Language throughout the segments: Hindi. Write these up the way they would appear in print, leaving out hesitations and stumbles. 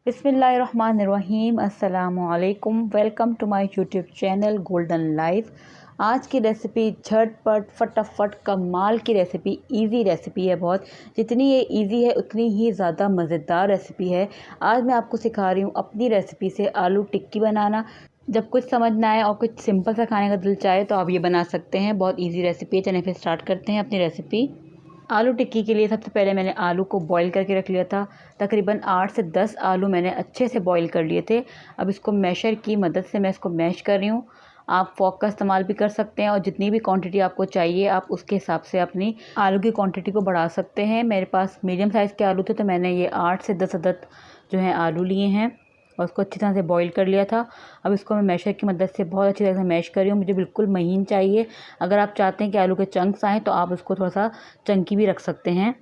बिस्मिल्लाहिर्रहमानिर्रहीम अस्सलामुअलैकुम। Welcome to my YouTube channel golden life. आज की रेसिपी झटपट फटाफट कमाल की रेसिपी, इजी रेसिपी है बहुत। जितनी ये इजी है उतनी ही ज़्यादा मज़ेदार रेसिपी है। आज मैं आपको सिखा रही हूँ अपनी रेसिपी से आलू टिक्की बनाना। जब कुछ समझ ना आए और कुछ सिंपल सा खाने का दिल चाहे तो आप ये बना सकते हैं। बहुत ईजी रेसिपी है। चलिए फिर स्टार्ट करते हैं अपनी रेसिपी। आलू टिक्की के लिए सबसे पहले मैंने आलू को बॉईल करके रख लिया था। तकरीबन 8 से 10 आलू मैंने अच्छे से बॉईल कर लिए थे। अब इसको मैशर की मदद से मैं इसको मैश कर रही हूँ। आप फ़ोर्क का इस्तेमाल भी कर सकते हैं और जितनी भी क्वांटिटी आपको चाहिए आप उसके हिसाब से अपनी आलू की क्वांटिटी को बढ़ा सकते हैं। मेरे पास मीडियम साइज़ के आलू थे तो मैंने ये 8 से 10 अदद जो है आलू लिए हैं और उसको अच्छी तरह से बॉईल कर लिया था। अब इसको मैं मैशर की मदद से बहुत अच्छी तरह से मैश कर रही हूँ। मुझे बिल्कुल महीन चाहिए। अगर आप चाहते हैं कि आलू के चंक्स आएँ तो आप उसको थोड़ा सा चंकी भी रख सकते हैं।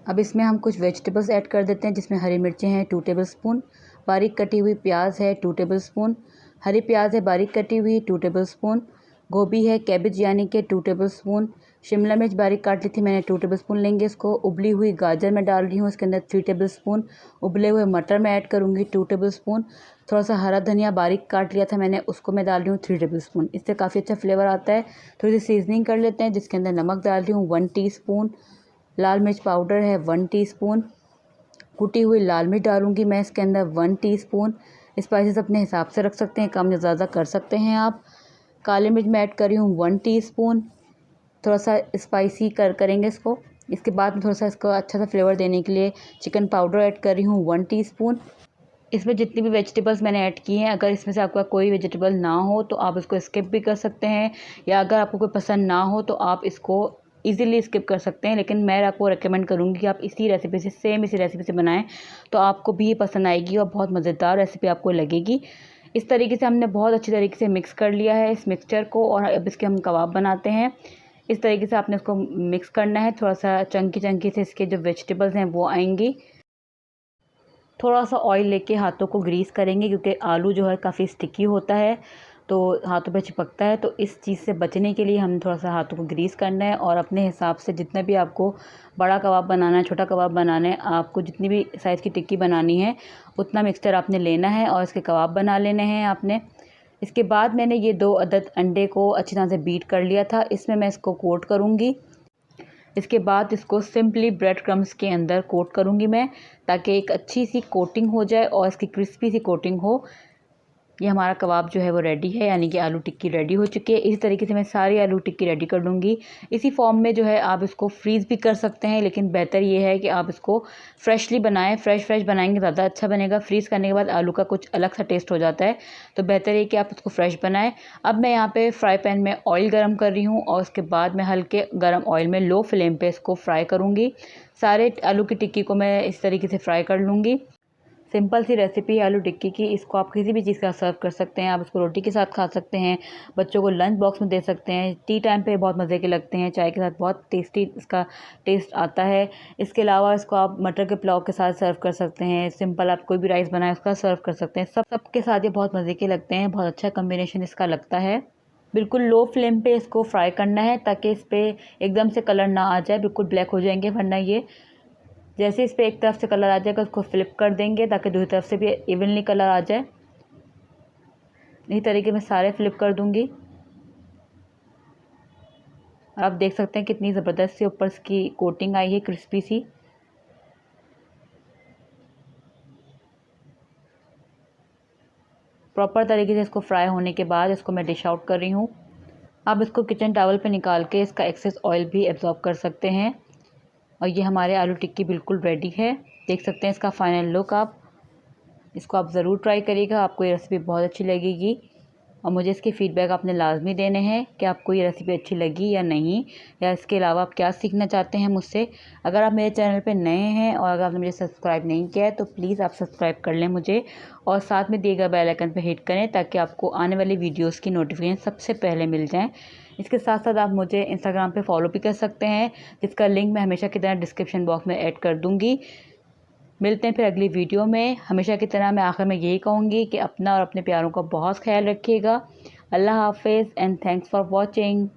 अब इसमें हम कुछ वेजिटेबल्स ऐड कर देते हैं, जिसमें हरी मिर्चें हैं 2 टेबलस्पून, बारीक कटी हुई प्याज है 2 टेबलस्पून, हरी प्याज है बारीक कटी हुई 2 टेबलस्पून, गोभी है कैबेज यानी कि 2 टेबलस्पून, शिमला मिर्च बारीक काट ली थी मैंने 2 टेबलस्पून लेंगे इसको। उबली हुई गाजर मैं डाल रही हूँ इसके अंदर 3 टेबलस्पून, उबले हुए मटर मैं ऐड करूँगी 2 टेबलस्पून, थोड़ा सा हरा धनिया बारीक काट लिया था मैंने उसको मैं डाल रही हूँ 3 टेबलस्पून। इससे काफ़ी अच्छा फ्लेवर आता है। थोड़ी सी सीजनिंग कर लेते हैं, जिसके अंदर नमक डाल रही हूँ 1 टीस्पून, लाल मिर्च पाउडर है 1 टीस्पून, कुटी हुई लाल मिर्च डालूंगी मैं इसके अंदर 1 टीस्पून। स्पाइसेस अपने हिसाब से रख सकते हैं, कम या ज़्यादा कर सकते हैं आप। काली मिर्च मैं ऐड कर रही हूँ 1 टीस्पून। थोड़ा सा स्पाइसी करेंगे इसको। इसके बाद में थोड़ा सा इसको अच्छा सा फ्लेवर देने के लिए चिकन पाउडर ऐड कर रही हूँ 1 टीस्पून। इसमें जितनी भी वेजिटेबल्स मैंने ऐड की हैं, अगर इसमें से आपका कोई वेजिटेबल ना हो तो आप इसको स्किप भी कर सकते हैं, या अगर आपको कोई पसंद ना हो तो आप इसको इजीली स्किप कर सकते हैं। लेकिन मैं आपको रेकमेंड करूँगी कि आप इसी रेसिपी से सेम इसी रेसिपी से बनाएं तो आपको भी ये पसंद आएगी और बहुत मज़ेदार रेसिपी आपको लगेगी। इस तरीके से हमने बहुत अच्छी तरीके से मिक्स कर लिया है इस मिक्सचर को और अब इसके हम कबाब बनाते हैं। इस तरीके से आपने इसको मिक्स करना है। थोड़ा सा चंकी चंकी से इसके जो वेजिटेबल्स हैं वो आएंगी। थोड़ा सा ऑयल लेके हाथों को ग्रीस करेंगे, क्योंकि आलू जो है काफ़ी स्टिकी होता है तो हाथों पे चिपकता है। तो इस चीज़ से बचने के लिए हम थोड़ा सा हाथों को ग्रीस करना है और अपने हिसाब से जितना भी आपको बड़ा कबाब बनाना है, छोटा कबाब बनाना है, आपको जितनी भी साइज़ की टिक्की बनानी है उतना मिक्सचर आपने लेना है और इसके कबाब बना लेने हैं आपने। इसके बाद मैंने ये 2 अदद अंडे को अच्छी तरह से बीट कर लिया था। इसमें मैं इसको कोट करूँगी। इसके बाद इसको सिंपली ब्रेड क्रम्स के अंदर कोट करूँगी मैं, ताकि एक अच्छी सी कोटिंग हो जाए और इसकी क्रिस्पी सी कोटिंग हो। ये हमारा कबाब जो है वो रेडी है, यानी कि आलू टिक्की रेडी हो चुकी है। इसी तरीके से मैं सारी आलू टिक्की रेडी कर लूँगी। इसी फॉर्म में जो है आप इसको फ्रीज़ भी कर सकते हैं, लेकिन बेहतर ये है कि आप इसको फ्रेशली बनाएं। फ्रेश बनाएंगे ज़्यादा अच्छा बनेगा। फ्रीज़ करने के बाद आलू का कुछ अलग सा टेस्ट हो जाता है, तो बेहतर है कि आप इसको फ्रेश बनाएं। अब मैं यहाँ पे फ्राई पैन में ऑयल गर्म कर रही हूँ और उसके बाद मैं हल्के गर्म ऑयल में लो फ्लेम पे इसको फ्राई करूँगी। सारे आलू की टिक्की को मैं इस तरीके से फ्राई कर लूँगी। सिंपल सी रेसिपी है आलू टिक्की की। इसको आप किसी भी चीज़ के साथ सर्व कर सकते हैं। आप इसको रोटी के साथ खा सकते हैं, बच्चों को लंच बॉक्स में दे सकते हैं, टी टाइम पे बहुत मज़े के लगते हैं, चाय के साथ बहुत टेस्टी इसका टेस्ट आता है। इसके अलावा इसको आप मटर के पुलाव के साथ सर्व कर सकते हैं। सिंपल आप कोई भी राइस बनाए उसका सर्व कर सकते हैं। सबके साथ ये बहुत मज़े के लगते हैं। बहुत अच्छा कम्बिनेशन इसका लगता है। बिल्कुल लो फ्लेम पे इसको फ्राई करना है, ताकि इस पर एकदम से कलर ना आ जाए, बिल्कुल ब्लैक हो जाएंगे, वरना ये जैसे इस पर एक तरफ से कलर आ जाएगा उसको फ्लिप कर देंगे ताकि दूसरी तरफ से भी इवनली कलर आ जाए। इसी तरीके में सारे फ्लिप कर दूंगी और आप देख सकते हैं कितनी ज़बरदस्त सी ऊपर इसकी कोटिंग आई है, क्रिस्पी सी। प्रॉपर तरीके से इसको फ्राई होने के बाद इसको मैं डिश आउट कर रही हूँ। आप इसको किचन टॉवल पे निकाल के इसका एक्सेस ऑयल भी एब्जॉर्ब कर सकते हैं। और ये हमारे आलू टिक्की बिल्कुल रेडी है। देख सकते हैं इसका फाइनल लुक आप। इसको आप ज़रूर ट्राई करिएगा, आपको ये रेसिपी बहुत अच्छी लगेगी और मुझे इसके फ़ीडबैक आपने लाजमी देने हैं कि आपको ये रेसिपी अच्छी लगी या नहीं, या इसके अलावा आप क्या सीखना चाहते हैं मुझसे। अगर आप मेरे चैनल पे नए हैं और अगर आपने मुझे सब्सक्राइब नहीं किया है तो प्लीज़ आप सब्सक्राइब कर लें मुझे और साथ में दिए गए बेल आइकन पर हिट करें, ताकि आपको आने वाली वीडियोज़ की नोटिफिकेशन सबसे पहले मिल जाएँ। इसके साथ साथ आप मुझे इंस्टाग्राम पे फॉलो भी कर सकते हैं, जिसका लिंक मैं हमेशा की तरह डिस्क्रिप्शन बॉक्स में ऐड कर दूँगी। मिलते हैं फिर अगली वीडियो में। हमेशा की तरह मैं आखिर में यही कहूँगी कि अपना और अपने प्यारों का बहुत ख्याल रखिएगा। अल्लाह हाफ़िज़ एंड थैंक्स फॉर वॉचिंग।